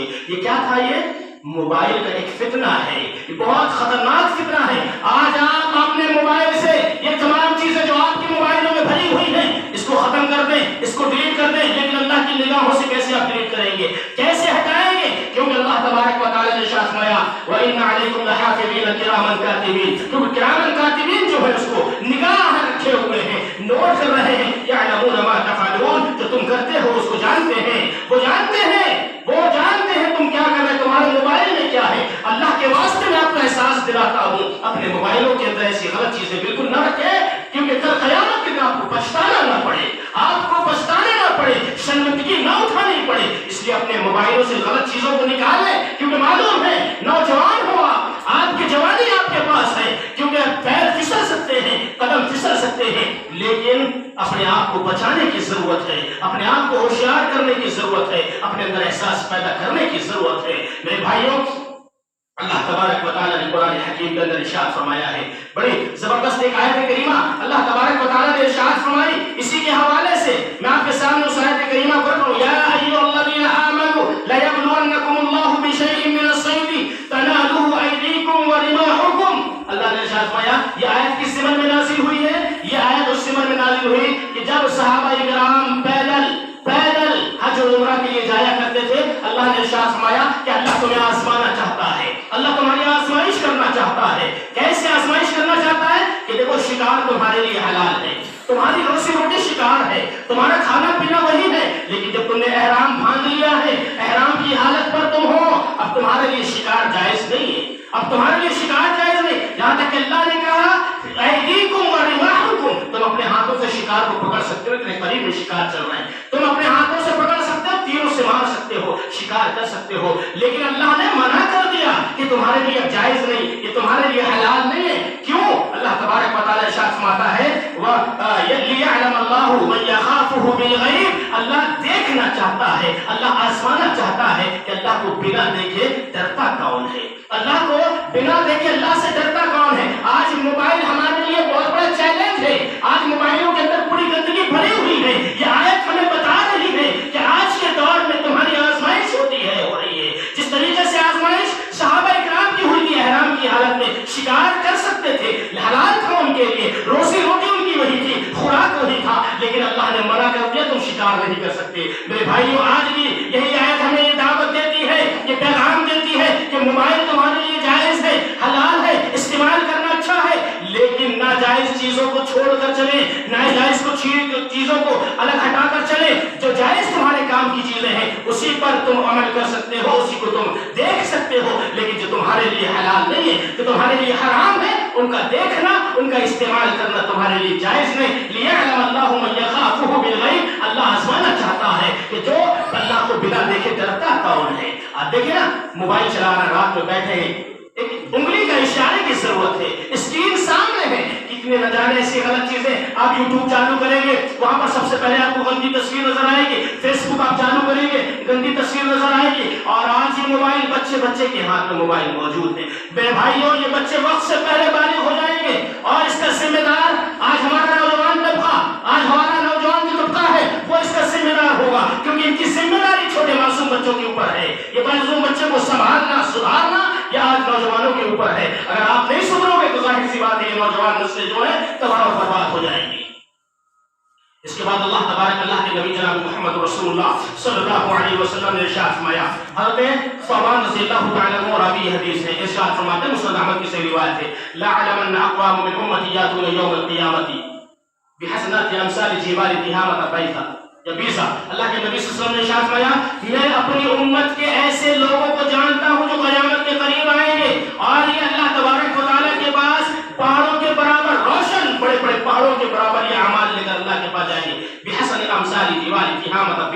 ہوگی. یہ کیا تھا؟ یہ موبائل کا ایک فتنہ ہے، یہ بہت خطرناک فتنہ ہے. آج آپ اپنے موبائل سے یہ تمام چیزیں جو آپ کے موبائلوں میں بھری ہوئی ہیں اس کو ختم کر دیں، اس کو ڈیلیٹ کر دیں. لیکن اللہ کی نگاہوں سے کیسے آپ ڈیلیٹ کریں گے، کیسے ہٹائیں گے؟ کیونکہ اللہ تبارک و تعالیٰ نے ارشاد فرمایا وَإِنَّ عَلَيْكُمْ لَحَافِظِينَ كِرَامًا كَاتِبِينَ. کیونکہ کرامن کاتبین جو ہے اس کو نگاہ رکھے ہوئے ہیں، نوٹ کر رہے ہیں. يَعْلَمُونَ مَا تَفْعَلُونَ. جو تم کرتے ہو اس کو جانتے ہیں، وہ جانتے ہیں تم کیا کر رہے. تمہارے موبائل میں کیا ہے؟ اللہ کے واسطے میں آپ کو احساس دلاتا ہوں اپنے موبائلوں کے اندر ایسی غلط چیزیں بالکل نہ رکھیں، کیونکہ کل قیامت کے دن آپ کو پچھتانا نہ پڑے، آپ کو پچھتانے نہ پڑے، شرمندگی نہ اٹھانی پڑے. اس لیے اپنے موبائلوں سے غلط چیزوں کو نکالیں، کیونکہ معلوم ہے نوجوان ہو آپ کی جوانی آپ کے پاس ہے، کیونکہ پیر پھسل سکتے ہیں، قدم پھسل سکتے ہیں. لیکن اپنے آپ کو بچانے کی ضرورت ہے، اپنے آپ کو ہوشیار کرنے کی ضرورت ہے، اپنے اندر احساس پیدا کرنے کی ضرورت ہے. میرے بھائیوں، اللہ تبارک و تعالیٰ نے قرآن حکیم کے اندر ارشاد فرمایا ہے، بڑی زبردست ایک آیت کریمہ اللہ تبارک و تعالیٰ نے ارشاد فرمائی. اسی کے حوالے سے میں آپ کے سامنے اس آیت کریمہ پڑھ رہا ہوں. یا ایھا الذین آمنوا لیبلونکم اللہ بشیء من الصید تنالہ ایدیکم ورماحکم. اللہ نے ارشاد فرمایا یہ آیت کس زمن میں نازل ہوئی ہے؟ یہ آیت اس زمن میں نازل ہوئی کہ جب صحابہ کرام پیدل حج و عمرہ کے لیے جایا کرتے تھے. اللہ نے ارشاد فرمایا کہ اللہ تمہیں آزمانا چاہتا ہے، اللہ تمہاری آزمائش کرنا چاہتا ہے. کیسے آزمائش کرنا چاہتا ہے؟ کہ دیکھو شکار تمہارے لیے حلال ہے، تمہاری روزی روٹی شکار ہے، تمہارا کھانا پینا وہی ہے. لیکن جب تم نے احرام باندھ لیا ہے، احرام کی حالت پر تم ہو، اب تمہارے لیے شکار جائز نہیں ہے، اب تمہارے لیے شکار جائز نہیں. یہاں تک کہ اللہ نے کہا ایدیکم ورماحکم، تم اپنے ہاتھوں سے شکار کو پکڑ سکتے ہو. اتنے قریب میں شکار چل رہا ہے، تم اپنے ہاتھوں سے پکڑ سکتے ہو، تیروں سے مار سکتے ہو، شکار کر سکتے ہو. لیکن اللہ نے منع کر دیا کہ تمہارے لیے اب جائز نہیں، یہ تمہارے لیے حلال نہیں ہے. کیوں؟ اللہ تبارک و تعالیٰ ارشاد فرماتا ہے وَلِيَعْلَمَ اللَّهُ مَن يَخَافُهُ بِالْغَيْبِ. اللہ دیکھنا چاہتا ہے، اللہ آزمانا چاہتا ہے کہ اللہ کو بنا دیکھے ڈرتا کون ہے، اللہ کو بنا دیکھے اللہ سے ڈرتا کون ہے. آج موبائل ہمارے لیے بہت بڑا چیلنج ہے. آج موبائلوں کے اندر پوری گندگی بھری ہوئی ہے. یہ آیت ہمیں بتا رہی ہے کہ آج کے دور میں تمہاری آزمائش ہوتی ہے، ہو رہی ہے. جس طریقے سے آزمائش صحابہ کرام کی ہوئی تھی، احرام کی حالت میں شکار کر سکتے تھے، حلال تھا ان کے لیے، روزی روٹی ان کی وہی تھی، خوراک وہی تھا. لیکن اللہ نے منع کر دیا، تم شکار نہیں کر سکتے. میرے بھائیوں، آج بھی یہی آیت ہمیں یہ دعوت دیتی ہے، یہ پیغام دیتی ہے کہ موبائل تمہارے لیے جائز ہے، حلال ہے، استعمال کرنا اچھا ہے. لیکن ناجائز چیزوں کو چھوڑ کر چلیں، ناجائز چیزوں کو الگ ہٹا کر چلیں. جو جائز تمہارے کام کی چیزیں ہیں اسی پر تم عمل کر سکتے ہو، اسی کو تم دیکھ سکتے ہو. لیکن جو تمہارے لیے حلال نہیں ہے، جو تمہارے لیے حرام ہے، ان کا دیکھنا، ان کا استعمال کرنا تمہارے لیے جائز نہیں. لِيَعْلَمَ اللَّهُ مَن يَخَافُهُ بِالْغَيْبِ. اللہ آزمانا چاہتا ہے کہ جو اللہ کو بنا دیکھے ڈرتا کون ہے. آپ دیکھیں نا، موبائل چلانا، رات میں بیٹھے ہیں، ایک انگلی کا اشارے کی ضرورت ہے، اسکرین سامنے ہے. کتنے نہ جانے ایسی غلط چیزیں. آپ یوٹیوب چالو کریں گے، وہاں پر سب سے پہلے آپ کو گندی تصویر نظر آئے گی. فیس بک آپ چالو کریں گے، گندی تصویر نظر آئے گی. اور آج یہ موبائل بچے کے ہاتھ میں موبائل موجود ہے. میرے بھائیوں، یہ بچے وقت سے پہلے بالغ ہو جائیں گے، اور اس کا ذمہ دار آج ہمارا نوجوان طبقہ، آج ہمارا نوجوان جو طبقہ ہے وہ اس کا ذمہ دار ہوگا. کیونکہ ان کی ذمہ داری چھوٹے معصوم بچوں کے اوپر ہے. یہ معصوم بچوں کو سنبھالنا، سدھارنا یہ آج نوجوانوں کے اوپر ہے. اگر آپ نہیں سدھرو گے تو ظاہر سی بات ہے یہ نوجوان نسلیں جو ہے تباہ و برباد ہو جائیں گی. اس کے بعد اللہ تبارک اللہ کے نبی جناب محمد رسول اللہ صلی اللہ علیہ وسلم نے ارشاد فرمایا. حضرت ثوبان رضی اللہ تعالی عنہ راوی حدیث ہے، ارشاد فرماتے ہیں، مسند احمد کی صحیح روایت ہے، لَأَعْلَمَنَّ أَقْوَامٌ مِّنْ أُمَّتِي يَأْتُونَ يَوْمَ الْقِيَامَةِ بِحَسَنَاتِ أَمْثَالِ جِبَالِ تِهَامَةَ بَيْضَاءَ. یا بیسا، اللہ کے نبی صلی اللہ علیہ وسلم نے ارشاد فرمایا، میں اپنی امت کے ایسے لوگوں کو جانتا ہوں جو قیامت کے قریب آئیں گے، اور یہ اللہ تبارک و تعالیٰ کے پاس پہاڑوں کے برابر روشن، بڑے بڑے پہاڑوں کے برابر یہ اعمال لے کر اللہ کے پاس جائیں گے. بحسن امثال جبال تہامۃ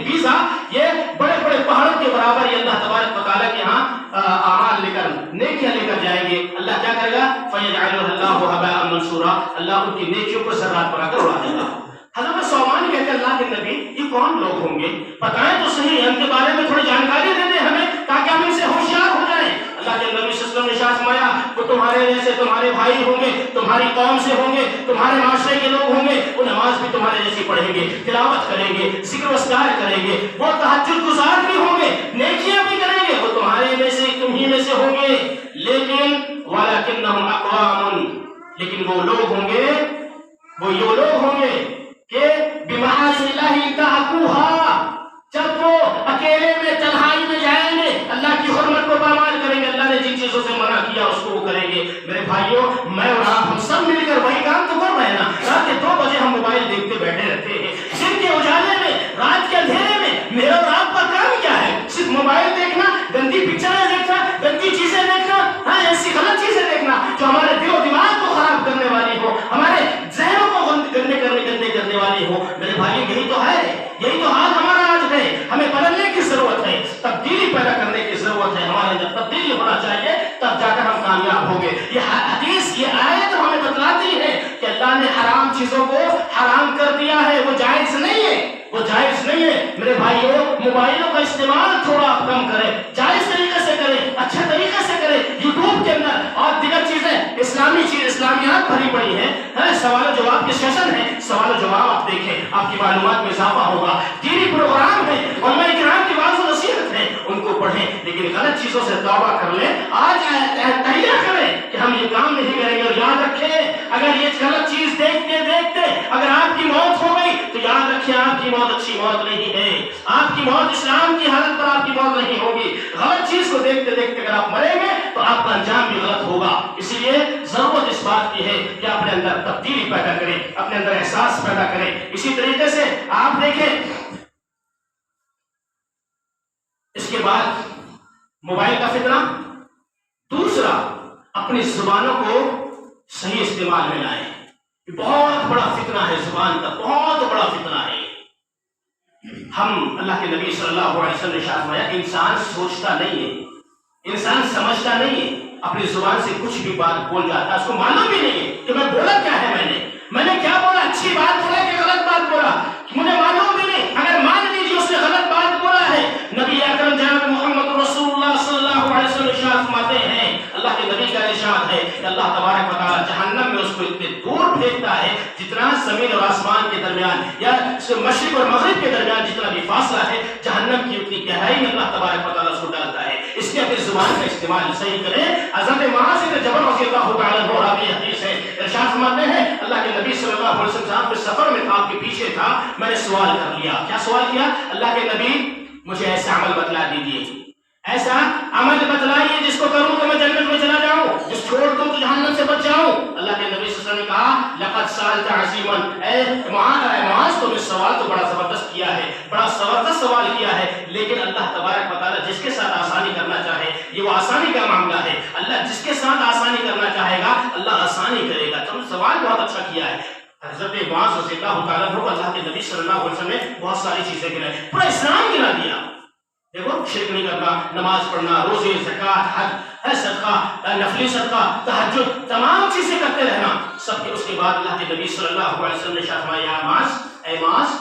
بیضا، یہ بڑے بڑے پہاڑوں کے برابر یہ اللہ تبارک و تعالیٰ کے ہاں اعمال لے کر، نیکیاں لے کر جائیں گے. اللہ کیا کرے گا؟ فَيَجْعَلُهُ اللَّهُ هَبَاءً مَنثُورًا، اللہ ان کی نیکیوں کو ذرات بنا کر اڑا دے گا. حضرت ثوبان کہتے ہیں اللہ کے نبی یہ کون لوگ ہوں گے؟ بتائیں تو صحیح، ان کے بارے میں تھوڑی جانکاری دے دیں ہمیں تاکہ ہم ان سے ہوشیار ہو جائیں. اللہ کے نبی صلی اللہ علیہ وسلم نے ارشاد فرمایا، وہ تمہارے جیسے تمہارے بھائی ہوں گے، تمہاری قوم سے ہوں گے، تمہارے معاشرے کے لوگ ہوں گے، وہ نماز بھی تمہارے جیسی پڑھیں گے، تلاوت کریں گے، ذکر و اذکار کریں گے، وہ تہجد گزار بھی ہوں گے، نیکیاں بھی لیکن وہ لوگ ہوں گے کہ بمعاصی انتہکوہا، جب وہ اکیلے میں تنہائی میں جائیں گے اللہ کی حرمت کو پامال کریں گے، اللہ نے جن چیزوں سے منع کیا اس کو وہ کریں گے۔ میرے بھائیوں، میں اور آپ ہم سب مل کر وہی کام تو کر رہے ہیں نا۔ رات کے 2 بجے ہم موبائل دیکھتے بیٹھے رہتے ہیں، دن کے اجالے میں، رات کے اندھیرے میں میرا اور آپ کا کام کیا ہے؟ صرف موبائل دیکھنا، گندی پکچریں دیکھنا، گندی چیزیں دیکھنا، ہاں ایسی غلط چیزیں دیکھنا جو ہمارے دل و دماغ کو خراب کرنے والی ہو، ہمارے ذہنوں کو گندے کرنے والی ہو۔ میرے بھائی یہی تو ہے، یہی تو حال ہمارا آج ہے۔ ہمیں بدلنے کی ضرورت ہے، تبدیلی پیدا کرنے کی ضرورت ہے، ہمارے اندر تبدیلی ہونا چاہیے، تب جا کر ہم کامیاب ہوں گے۔ یہ حدیث، یہ آیت ہمیں بتلاتی ہے کہ اللہ نے حرام چیزوں کو حرام کر دیا ہے، وہ جائز نہیں ہے، وہ جائز نہیں ہے۔ میرے بھائیوں، موبائلوں کا استعمال تھوڑا کم کریں، جائز طریقے سے کریں، اچھے طریقے سے کریں۔ یوٹیوب کے اندر اور دیگر چیزیں اسلامیات بھری پڑی ہیں، سوال و جواب کے سیشن ہیں، سوال و جواب آپ دیکھیں، آپ کی معلومات میں اضافہ ہوگا۔ دینی پروگرام ہے، علماء کرام کی بات و نصیحت ہے، ان کو پڑھیں، لیکن غلط چیزوں سے توبہ کر لیں۔ آج تہیہ کریں کہ ہم یہ کام نہیں کریں گے، اور یاد رکھیں اگر یہ غلط چیز دیکھتے دیکھتے اگر آپ کی موت ہو گئی تو یاد رکھیں آپ کی موت اچھی موت نہیں ہے، آپ کی موت اسلام کی حالت پر آپ کی موت نہیں ہوگی۔ غلط چیز کو دیکھتے دیکھتے اگر آپ مریں گے تو آپ کا انجام بھی غلط ہوگا۔ اسی لیے ضرورت اس بات کی ہے کہ اپنے اندر تبدیلی پیدا کریں، اپنے اندر احساس پیدا کریں۔ اسی طریقے سے آپ دیکھیں، اس کے بعد موبائل کا فتنہ، دوسرا اپنی زبانوں کو صحیح استعمال میں لائیں۔ یہ بہت بڑا فتنہ ہے، زبان کا بہت بڑا فتنہ ہے۔ ہم اللہ کے نبی صلی اللہ علیہ وسلم نے ارشاد فرمایا، انسان سوچتا نہیں ہے، انسان سمجھتا نہیں ہے، اپنی زبان سے کچھ بھی بات بول جاتا ہے، اس کو معلوم بھی نہیں ہے کہ میں بولا کیا ہے، میں نے کیا بولا، اچھی بات بولا کہ غلط بات بولا، مجھے معلوم بھی نہیں۔ اگر مان لیجیے اس نے غلط بات بولا ہے، نبی اکرم جناب محمد رسول اللہ صلی اللہ علیہ وسلم ارشاد فرماتے ہیں، اللہ کے نبی کا ارشاد ہے کہ اللہ تبارک و تعالی جہنم میں اس کو اتنے دور بھیجتا ہے جتنا زمین اور آسمان کے درمیان یا مشرق اور مغرب کے درمیان جتنا بھی فاصلہ ہے، جہنم کی اتنی گہرائی میں اللہ تبارک و تعالی اس کو ڈالتا ہے۔ اس لیے اپنی زبان کا استعمال صحیح کریں۔ حضرت معاذ بن جبل رضی اللہ تعالیٰ عنہ راوی حدیث ہے، ارشاد فرماتے ہیں اللہ کے نبی صلی اللہ علیہ وسلم صاحب سفر میں تھا، آپ کے پیچھے تھا، میں نے سوال کر لیا۔ کیا سوال کیا؟ اللہ کے نبی مجھے ایسا عمل بتلا دیجیے، ایسا عمل بتلائیے جس کو کروں تو میں جنت میں چلا جاؤں، جس چھوڑ دوں تو جہنم سے بچ جاؤں۔ اللہ کے نبی صلی اللہ علیہ وسلم نے کہا لقد سألت عظیما، اے معاذ تم نے سوال تو بڑا زبردست کیا ہے، بڑا زبردست سوال کیا ہے، لیکن اللہ تبارک و تعالی جس کے ساتھ آسانی کرنا چاہے یہ وہ آسانی کا معاملہ ہے، اللہ جس کے ساتھ آسانی کرنا چاہے گا اللہ آسانی کرے گا۔ تم سوال بہت اچھا کیا ہے۔ حضرت معاذ رضی اللہ تعالیٰ عنہ کو اللہ کے نبی صلی اللہ علیہ وسلم نے بہت ساری چیزیں گنائی، پورا اسلام گنا دیا۔ دیکھو، شرک نہیں کرنا، نماز پڑھنا، روزے، زکوٰۃ، حج، صدقہ، نفلی صدقہ، تہجد، تمام چیزیں کرتے رہنا، سب کے اس کے بعد اللہ کے نبی صلی اللہ علیہ وسلم نے فرمایا اے معاذ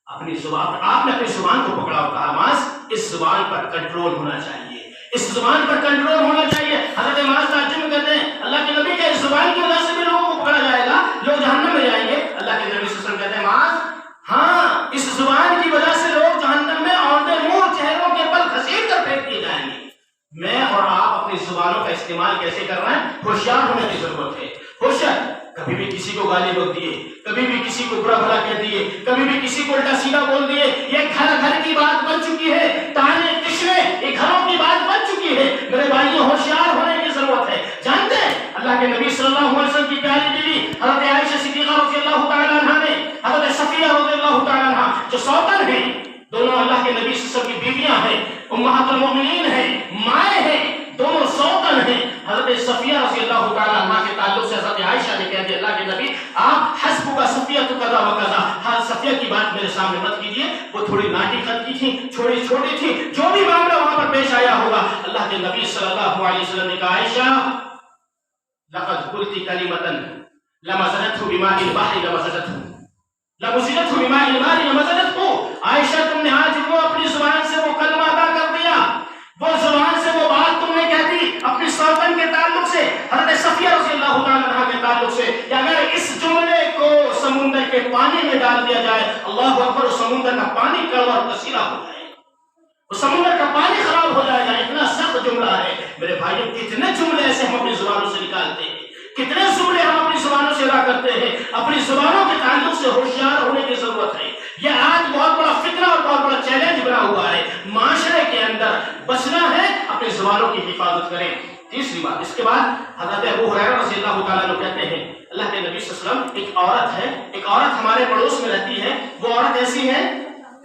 اپنی زبان، آپ نے اپنی زبان کو پکڑا اور کہا معاذ اس زبان پر کنٹرول ہونا چاہیے، اس زبان پر کنٹرول ہونا چاہیے۔ حضرت معاذ تعجب کہتے ہیں اللہ کے نبی کے اس زبان کی وجہ سے بھی لوگوں کو پکڑا جائے گا، لوگ جہنم میں جائیں گے۔ اللہ کے نبی صلی اللہ علیہ وسلم کہتے ہیں معاذ ہاں اس زبان کی وجہ سے لوگ جہنم میں عورتیں منہ چہروں کے بل گھسیٹ کر پھینک دیے جائیں گے۔ میں اور آپ اپنی زبانوں کا استعمال کیسے کر رہے ہیں؟ ہوشیار ہونے کی ضرورت ہے، ہوشیار۔ کبھی بھی کسی کو گالی بک دیے، کبھی بھی کسی کو برا بھلا کہہ دیے، کبھی بھی کسی کو الٹا سیدھا بول دیے، یہ گھر گھر کی بات بن چکی ہے، تانے تشنے یہ گھروں کی بات بن چکی ہے۔ میرے بھائیوں ہوشیار ہونے کی ضرورت ہے۔ جانتے ہیں اللہ کے نبی صلی اللہ علیہ وسلم کی پیاری بیوی حضرت عائشہ صدیقہ رضی اللہ تعالیٰ عنہا نے، حضرت صفیہ رضی اللہ تعالیٰ عنہا جو سوتن ہیں، دونوں اللہ کے نبی صلی اللہ علیہ وسلم کی بیویاں ہیں، امہات المؤمنین ہیں، مائیں ہیں، دونوں سوتن ہیں۔ حضرت صفیہ رضی اللہ تعالیٰ عنہ کے تعلق سے حضرت عائشہ نے کہہ دیا اللہ کے نبی آپ حسب کا صفیہ تو کذا و کذا، ہر صفیہ کی بات میرے سامنے مت کیجیے، وہ تھوڑی ناٹی قد کی تھی، چھوٹی چھوٹی تھی، جو بھی معاملہ وہاں پر پیش آیا ہوگا اللہ کے نبی صلی اللہ علیہ وسلم نے کہا عائشہ لقد قلت کلمۃ لمزجته بماء البحر لمزجته لمزجته بماء النار لمزجته۔ عائشہ تم نے آج وہ اپنی زبان سے وہ کلمہ ادا کر دیا، وہ زبان سے وہ بات تم نے کہہ دی اپنی سوتن کے تعلق سے، حضرت صفیہ رضی اللہ تعالیٰ عنہ کے تعلق سے، کہ اگر اس جملے کو سمندر کے پانی میں ڈال دیا جائے اللہ اکبر، سمندر کا پانی کڑوا اور کثیرا ہو جائے، وہ سمندر کا پانی خراب ہو جائے گا، اتنا سخت جملہ ہے۔ میرے بھائیوں کتنے جملے ایسے ہم اپنی زبانوں سے نکالتے ہیں، کتنے جملے ہم اپنی زبانوں سے ادا کرتے ہیں. اپنی زبانوں کے تعلق سے ہوشیار ہونے کی ضرورت ہے. یہ آج بہت بڑا فتنہ اور بہت بڑا چیلنج بنا ہوا ہے. معاشرے کے اندر بچنا ہے، اپنی زبانوں کی حفاظت کریں. تیسری بات، اس کے بعد حضرت ابو ہریرہ رضی اللہ تعالیٰ عنہ کہتے ہیں اللہ کے نبی صلی اللہ علیہ وسلم، ایک عورت ہے، ایک عورت ہمارے پڑوس میں رہتی ہے. وہ عورت ایسی ہے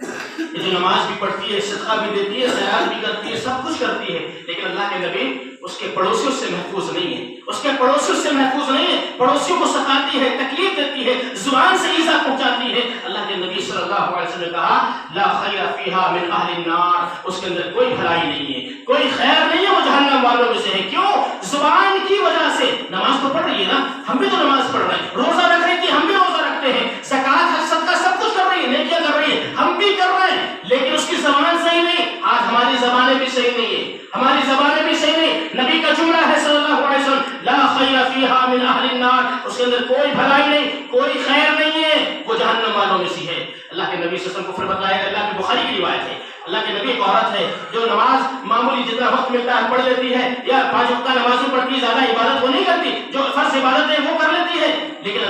جو نماز بھی پڑھتی ہے، صدقہ بھی دیتی ہے، خیرات بھی کرتی ہے، سب کچھ کرتی ہے، لیکن اللہ کے نبی اس کے پڑوسیوں سے محفوظ نہیں ہے. اس کے پڑوسیوں سے محفوظ نہیں ہے، پڑوسیوں کو ستاتی ہے، تکلیف دیتی ہے، زبان سے ایذا پہنچاتی ہے. اللہ کے نبی صلی اللہ علیہ وسلم نے کہا لا خیر فیہا من اہل النار، اس کے اندر کوئی بھلائی نہیں ہے، کوئی خیر نہیں ہے، وہ جہنم والوں میں سے ہے. کیوں؟ زبان کی وجہ سے. نماز تو پڑھ رہی ہے نا، ہم بھی تو نماز پڑھ رہے ہیں، روزہ رکھ رہی تھی، ہم بھی روزہ رکھتے ہیں، زکوٰۃ حج صدقہ سب کچھ کر رہی ہے، نیکیاں کر رہی ہے، ہم بھی کر رہے ہیں، لیکن اس کی زبان صحیح نہیں. آج ہماری زبانیں بھی صحیح نہیں ہے، ہماری زبانیں بھی صحیح نہیں. نبی کا جملہ ہے صلی اللہ علیہ وسلم لا خیر فیہا من اہل النار، اس کے اندر کوئی بھلائی نہیں، کوئی خیر نہیں ہے، وہ جہنم والوں میں سے ہے. اللہ کے نبی صلی اللہ علیہ وسلم کو پھر بتایا گیا، اللہ کی بخاری کی روایت ہے، اللہ کے نبی ایک عورت ہے جو نماز معمولی جتنا وقت ملتا ہے پڑھ لیتی ہے، یا 5 وقتہ نمازیں پڑھتی ہے، زیادہ عبادت وہ نہیں کرتی، جو فرض عبادت ہے وہ کر لیتی ہے، لیکن